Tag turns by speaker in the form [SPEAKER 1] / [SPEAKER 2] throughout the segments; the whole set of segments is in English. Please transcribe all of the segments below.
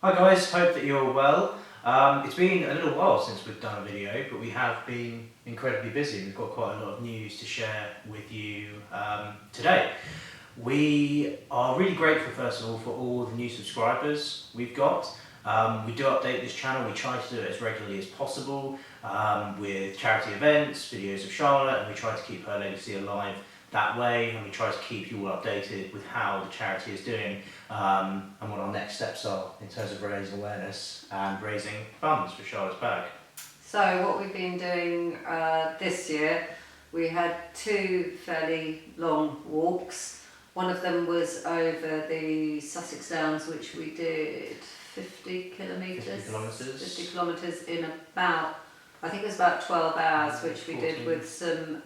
[SPEAKER 1] Hi guys, hope that you're well. It's been a little while since we've done a video, but we have been incredibly busy. We've got quite a lot of news to share with you today. We are really grateful, first of all, for all the new subscribers we've got. We do update this channel. We try to do it as regularly as possible with charity events, videos of Charlotte, and we try to keep her legacy alive that way, and we try to keep you all updated with how the charity is doing and what our next steps are in terms of raising awareness and raising funds for Charlotte's Bag.
[SPEAKER 2] So what we've been doing this year, we had two fairly long walks. One of them was over the Sussex Downs, which we did 50 kilometres. 50 kilometres in about, I think it was about 12 hours, which we 14. Did with some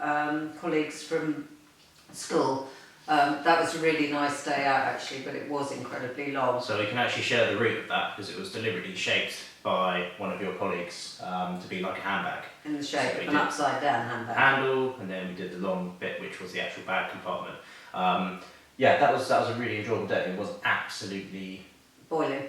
[SPEAKER 2] colleagues from school. That was a really nice day out actually, but it was incredibly long.
[SPEAKER 1] So we can actually share the route of that because it was deliberately shaped by one of your colleagues to be like a handbag.
[SPEAKER 2] In the shape of an upside down handbag.
[SPEAKER 1] Handle, and then we did the long bit which was the actual bag compartment. Yeah, that was a really enjoyable day. It was absolutely boiling.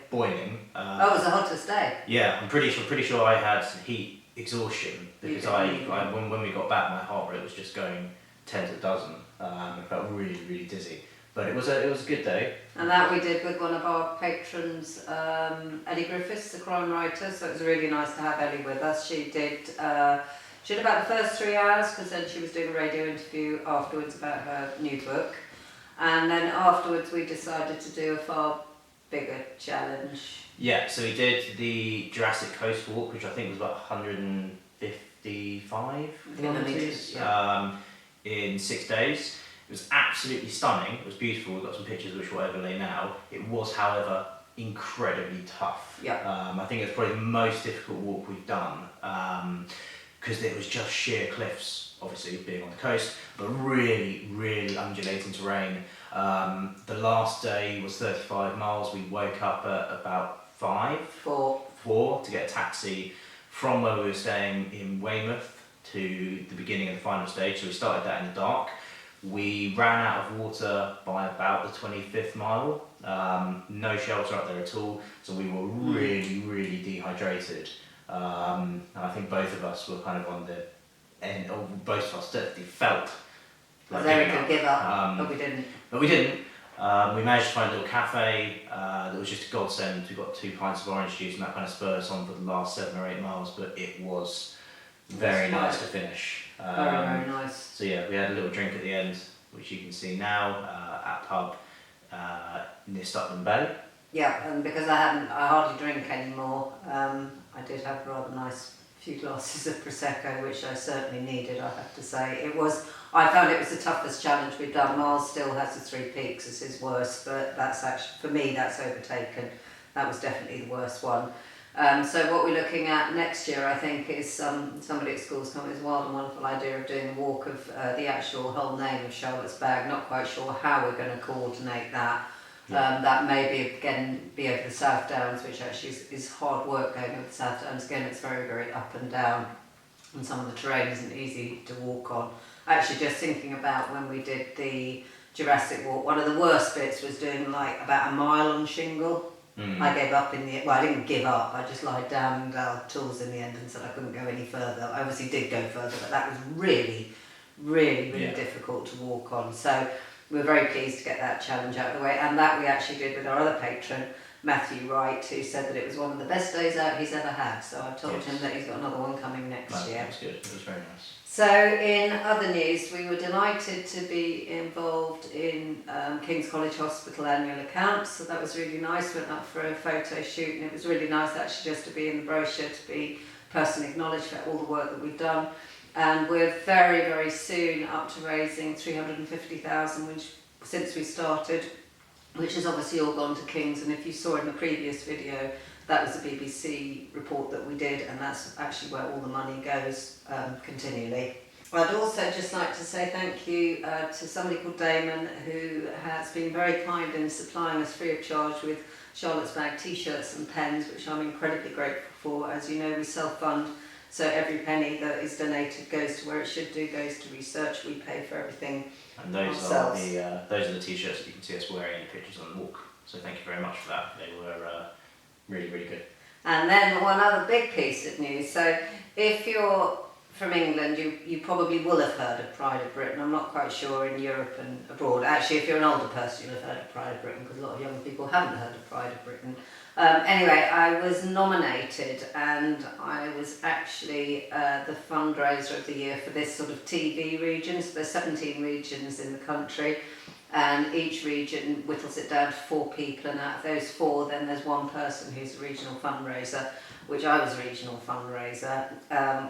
[SPEAKER 2] That was the hottest day.
[SPEAKER 1] Yeah, I'm pretty sure I had heat exhaustion because when we got back, my heart rate was just going 10 to the dozen. I felt really dizzy, but it was a good day.
[SPEAKER 2] And that we did with one of our patrons, Ellie Griffiths, the crime writer. So it was really nice to have Ellie with us. She did about the first 3 hours because then she was doing a radio interview afterwards about her new book, and then afterwards we decided to do a far bigger challenge.
[SPEAKER 1] Yeah, so we did the Jurassic Coast walk, which I think was about 155 kilometres. In 6 days. It was absolutely stunning. It was beautiful. We've got some pictures which we'll overlay now. It was, however, incredibly tough.
[SPEAKER 2] Yeah.
[SPEAKER 1] I think it's probably the most difficult walk we've done because it was just sheer cliffs, obviously being on the coast, but really undulating terrain. The last day was 35 miles. We woke up at about 4 to get a taxi from where we were staying in Weymouth to the beginning of the final stage. So we started that in the dark. We ran out of water by about the 25th mile. No shelter up there at all, so we were really dehydrated. And I think both of us were kind of on the end, or both of us definitely felt
[SPEAKER 2] like they could give up, but we didn't.
[SPEAKER 1] We managed to find a little cafe that was just a godsend. We got 2 pints of orange juice, and that kind of spurred us on for the last 7 or 8 miles, but it was very nice to finish.
[SPEAKER 2] Very nice.
[SPEAKER 1] So yeah, we had a little drink at the end, which you can see now at a pub near Stutland Bay.
[SPEAKER 2] Yeah, and because I hardly drink anymore, I did have a rather nice few glasses of Prosecco, which I certainly needed, I have to say. I found it was the toughest challenge we've done. Mars still has the 3 peaks as his worst, but that's actually, for me, that's overtaken. That was definitely the worst one. So what we're looking at next year, I think, is somebody at school's come up with this wild and wonderful idea of doing a walk of the actual whole name of Charlotte's Bag. Not quite sure how we're going to coordinate that. Yeah. That may be over the South Downs, which actually is hard work going over the South Downs. Again, it's very up and down, and some of the terrain isn't easy to walk on. Actually, just thinking about when we did the Jurassic walk, one of the worst bits was doing like about a mile on shingle. I gave up I didn't give up, I just lied down and got tools in the end and said I couldn't go any further. I obviously did go further, but that was really difficult to walk on. So we're very pleased to get that challenge out of the way, and that we actually did with our other patron, Matthew Wright, who said that it was one of the best days out he's ever had. So I've told him that he's got another one coming next year.
[SPEAKER 1] That's good, it was very nice.
[SPEAKER 2] So in other news, we were delighted to be involved in King's College Hospital annual accounts, so that was really nice. Went up for a photo shoot, and it was really nice actually just to be in the brochure, to be personally acknowledged for all the work that we've done. And we're very soon up to raising 350,000, which since we started, which has obviously all gone to King's. And if you saw in the previous video, that was a BBC report that we did, and that's actually where all the money goes continually. I'd also just like to say thank you to somebody called Damon, who has been very kind in supplying us free of charge with Charlotte's Bag t-shirts and pens, which I'm incredibly grateful for. As you know, we self-fund, so every penny that is donated goes to where it should do, goes to research. We pay for everything ourselves.
[SPEAKER 1] And those are the t-shirts that you can see us wearing in the pictures on the walk. So thank you very much for that. They were Really, really good.
[SPEAKER 2] And then one other big piece of news. So if you're from England, you probably will have heard of Pride of Britain. I'm not quite sure in Europe and abroad. Actually, if you're an older person, you'll have heard of Pride of Britain, because a lot of young people haven't heard of Pride of Britain. Anyway, I was nominated, and I was actually the fundraiser of the year for this sort of TV region. So there's 17 regions in the country, and each region whittles it down to 4 people, and out of those 4 then there's one person who's a regional fundraiser, which I was a regional fundraiser,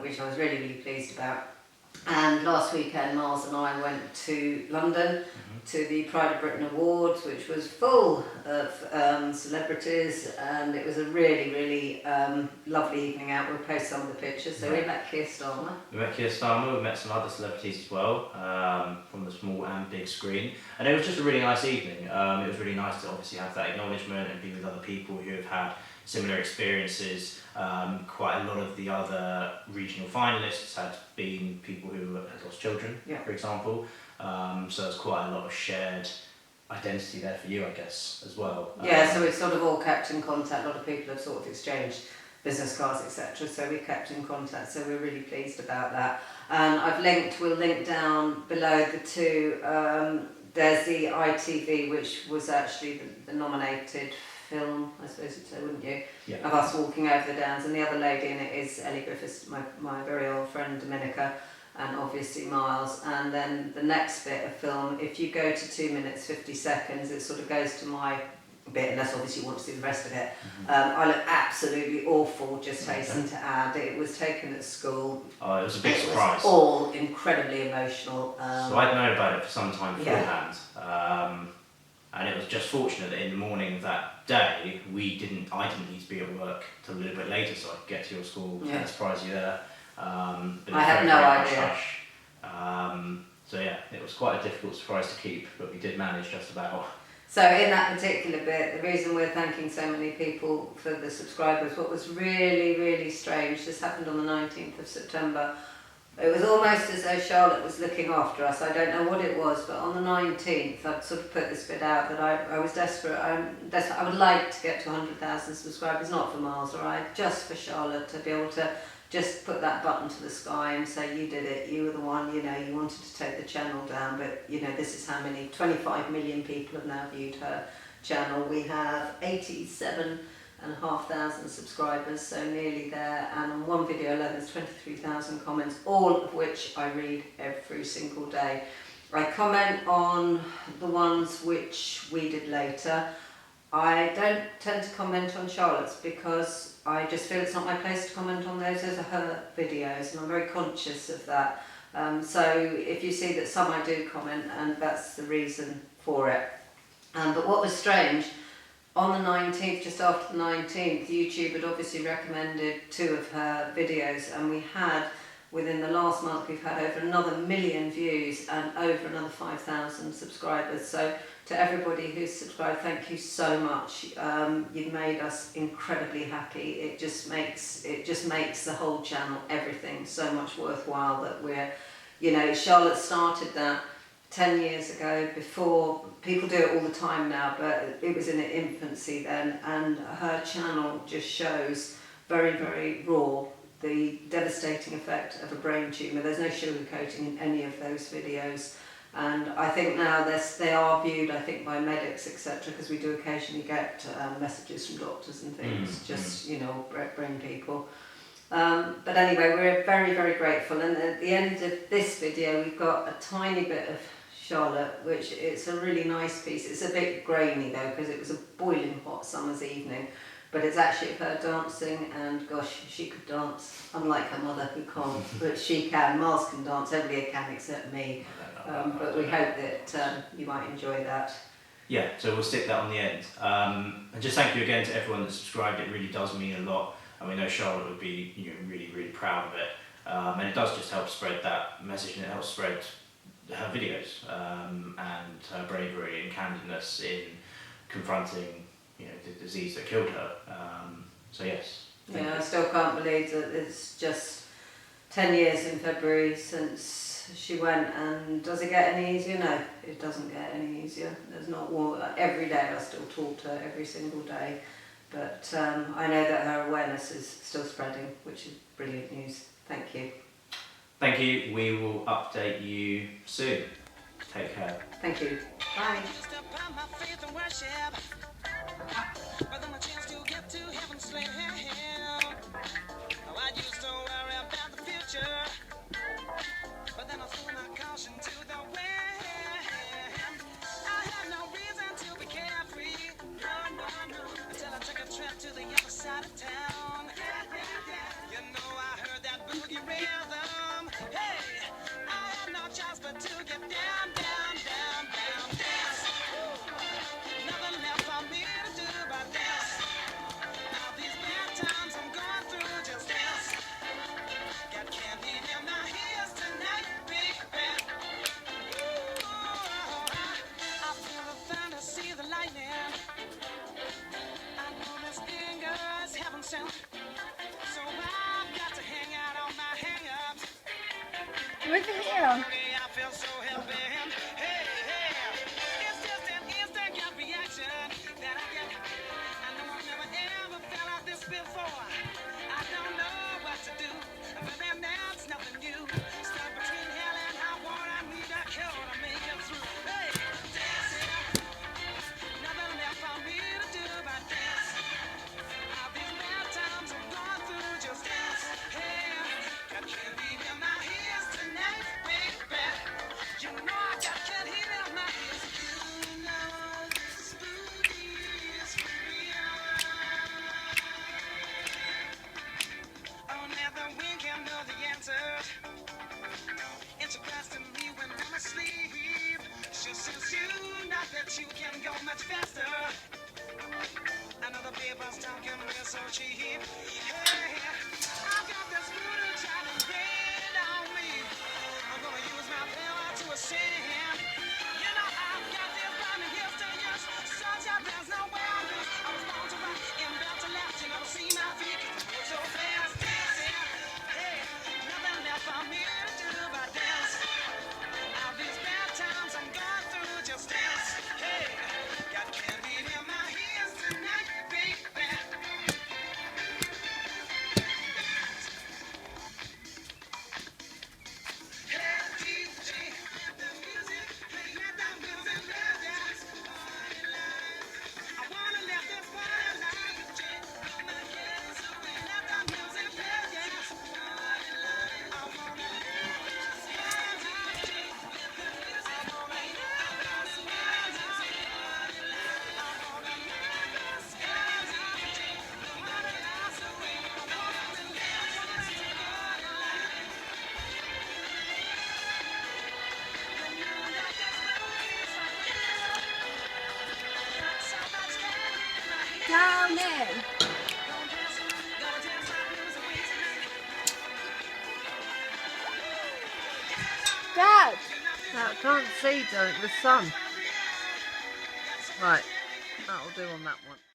[SPEAKER 2] which I was really, really pleased about. And last weekend Miles and I went to London to the Pride of Britain Awards, which was full of celebrities, and it was a really, really lovely evening out. We'll post some of the pictures. So we met Keir Starmer.
[SPEAKER 1] We met Keir Starmer, we met some other celebrities as well, from the small and big screen. And it was just a really nice evening. It was really nice to obviously have that acknowledgement and be with other people who have had similar experiences. Quite a lot of the other regional finalists had been people who had lost children, for example. So there's quite a lot of shared identity there for you, I guess, as well.
[SPEAKER 2] Yeah, so we've sort of all kept in contact. A lot of people have sort of exchanged business cards, etc. So we kept in contact. So we're really pleased about that. And we'll link down below the 2. There's the ITV, which was actually the nominated film, I suppose you'd say, wouldn't you?
[SPEAKER 1] Yeah.
[SPEAKER 2] Of us walking over the downs, and the other lady in it is Ellie Griffiths, my very old friend Dominica, and obviously Miles. And then the next bit of film, if you go to 2 minutes 50 seconds, it sort of goes to my bit, unless obviously you want to see the rest of it. I look absolutely awful, just hasten to add. It was taken at school.
[SPEAKER 1] Oh, it was a big surprise.
[SPEAKER 2] It was all incredibly emotional.
[SPEAKER 1] So I'd known about it for some time beforehand. And it was just fortunate that in the morning of that day, I didn't need to be at work till a little bit later, so I could get to your school and surprise you there. But
[SPEAKER 2] I had no idea.
[SPEAKER 1] So yeah, it was quite a difficult surprise to keep, but we did manage just about.
[SPEAKER 2] So in that particular bit, the reason we're thanking so many people for the subscribers, what was really, really strange, this happened on the 19th of September. It was almost as though Charlotte was looking after us. I don't know what it was, but on the 19th, I'd sort of put this bit out that I was desperate. I would like to get to 100,000 subscribers, not for Miles or I, just for Charlotte, to be able to just put that button to the sky and say, you did it, you were the one, you wanted to take the channel down, but this is how many, 25 million people have now viewed her channel. We have 87,500 subscribers, so nearly there, and on one video alone there's 23,000 comments, all of which I read every single day. I comment on the ones which we did later. I don't tend to comment on Charlotte's because I just feel it's not my place to comment on those. Those are her videos, and I'm very conscious of that. So if you see that some I do comment, and that's the reason for it. But what was strange, on the 19th, just after the 19th, YouTube had obviously recommended 2 of her videos, and we had, within the last month, we've had over another 1 million views and over another 5,000 subscribers. So to everybody who's subscribed, thank you so much. You've made us incredibly happy. It just makes the whole channel, everything, so much worthwhile that we're, Charlotte started that 10 years ago, before, people do it all the time now, but it was in its infancy then, and her channel just shows very, very raw the devastating effect of a brain tumour. There's no sugarcoating in any of those videos, and I think now they are viewed, I think, by medics, etc., because we do occasionally get messages from doctors and things, brain people. But anyway, we're very, very grateful, and at the end of this video we've got a tiny bit of Charlotte, which it's a really nice piece. It's a bit grainy though, because it was a boiling hot summer's evening, but it's actually her dancing, and gosh, she could dance, unlike her mother who can't, but she can. Miles can dance, everybody can except me, but we hope that you might enjoy that.
[SPEAKER 1] Yeah, so we'll stick that on the end. And just thank you again to everyone that subscribed. It really does mean a lot, and we know Charlotte would be really, really proud of it. And it does just help spread that message, and it helps spread her videos and her bravery and candidness in confronting the disease that killed her. So yes.
[SPEAKER 2] Yeah, I still can't believe that it's just 10 years in February since she went, and does it get any easier? No, it doesn't get any easier. There's not war. Every day I still talk to her, every single day, But I know that her awareness is still spreading, which is brilliant news. Thank you.
[SPEAKER 1] Thank you. We will update you soon. Take care.
[SPEAKER 2] Thank you. Bye.
[SPEAKER 3] But then I threw my caution to the wind. I had no reason to be carefree, no, until I took a trip to the other side of town. You know I heard that boogie rhythm. Hey, I had no choice but to get down, down, down, down, dance. Nothing left for me to do but dance. Now these bad times I'm going through, just dance. Got candy in my ears tonight, big bad. I feel the thunder, see the lightning. I know this anger is heaven sent. So I've got to hang out on my hang-ups.
[SPEAKER 4] Look at here.
[SPEAKER 3] I feel so hell-bent. Hey, it's just an instant gut reaction that I get. I know I've never ever felt like this before. I don't know what to do, but then that's nothing new. Stuck between hell and high water, I need a cure to make it through. Hey, dancing, nothing left for me to do but dance. All these bad times I'm going through, just dance. Hey, got candy in my ears tonight, big bad. You know I got candy in my ears. You know this booty is real. Oh, never we can know the answers. It's a class to me when I'm asleep. Just since you know that you can go much faster. Another paper's talking real so cheap. Hey, I've got this voodoo child ingrained on me. I'm gonna use my power to ascend. You know I've got this burning history. Such a there's no way I lose. I was born to rock and built to last. You never see my feet 'cause I move so fast. Dancing, hey, nothing left for me to do but dance. All these bad times I'm going through, just dance. Hey, got candy in my ears tonight, big bad. Hey, DJ, let the music play, let the music play, dance. I wanna let this party light. Blow my cares away, let the music play, dance. I wanna
[SPEAKER 4] Down in. Dad.
[SPEAKER 5] No, I can't see, don't the sun. Right, that'll do on that one.